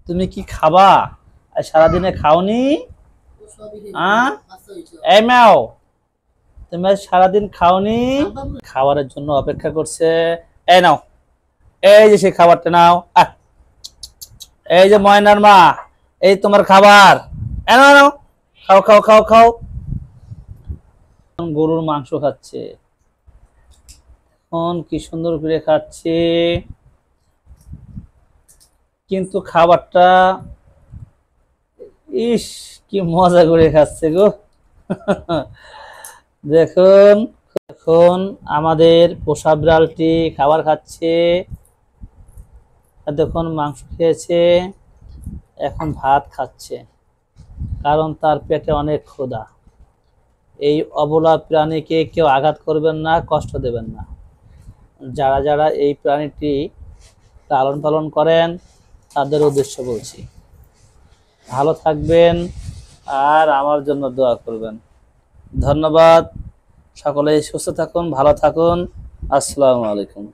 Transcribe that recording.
তুমি কি খাবা? আর সারাদিনে খাওনি? এই ম্যাও, তুমি আজ সারাদিন খাওনি? খাবারের জন্য অপেক্ষা করছে। এই নাও, এই যে সেই খাবারটা নাও। এই যে ময়নার মা, এই তোমার খাবার। নাও নাও, খাও খাও খাও খাও। গরুর মাংস খাচ্ছে, কি সুন্দর করে খাচ্ছে, কিন্তু খাবারটা ইস কি মজা করে খাচ্ছে গো। দেখুন, এখন আমাদের পোষা বিড়ালটি খাবার খাচ্ছে। দেখুন মাংস খেয়েছে, এখন ভাত খাচ্ছে, কারণ তার পেটে অনেক ক্ষুধা। এই অবলা প্রাণীকে কেউ আঘাত করবেন না, কষ্ট দেবেন না। যারা যারা এই প্রাণীটি লালন পালন করেন তাদের উদ্দেশ্য বলছি, ভালো থাকবেন আর আমার জন্য দোয়া করবেন। ধন্যবাদ। সকলেই সুস্থ থাকুন, ভালো থাকুন। আসসালামু আলাইকুম।